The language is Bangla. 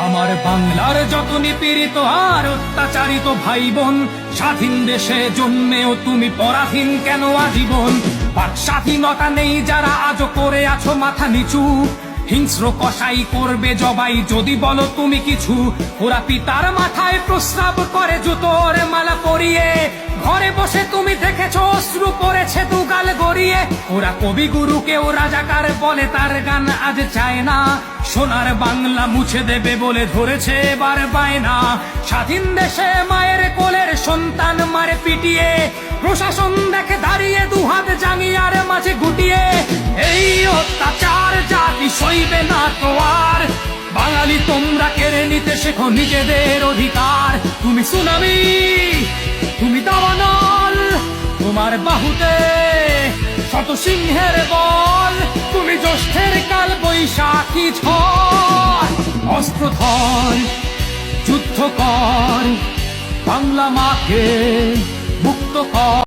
আমার বাংলার যত নিপীড়িত আর অত্যাচারিত ভাই বোন, স্বাধীন দেশে জন্মেও তুমি পরাধীন কেন আজীবন? বাক স্বাধীনতা নেই যারা আজও করে আছো মাথা নিচু, হিংস্র কসাই করবে জবাই যদি বলো তুমি কিছু। ওরা পিতার মাথায় প্রস্রাব করে জুতোর মালা পরিয়ে, ঘরে বসে তুমি দেখেছো অশ্রু পড়েছে দুগাল গড়িয়ে। ওরা কবিগুরুকেও রাজাকার বলে, তার গান আজ চায় না। সোনার বাংলা মুছে দেবে বলে ধরেছে এবার বায়না। স্বাধীন দেশে মায়ের কোলের সন্তান মারে পিটিয়ে, প্রশাসন দেখে দাঁড়িয়ে দুহাত জাঙ্গিয়ার মাঝে গুটিয়ে। এই অত্যাচার জাতি সইবে না তো আর, বাঙালি তোমরা কেড়ে নিতে শেখো নিজেদের অধিকার। তুমি সুনামি, তুমি দাবানল, তোমার বাহুতে শত সিংহের বল। তুমি জ্যৈষ্ঠের কাল বৈশাখী ঝড়, অস্ত্র ধর, যুদ্ধ কর, বাংলা মাকে মুক্ত কর।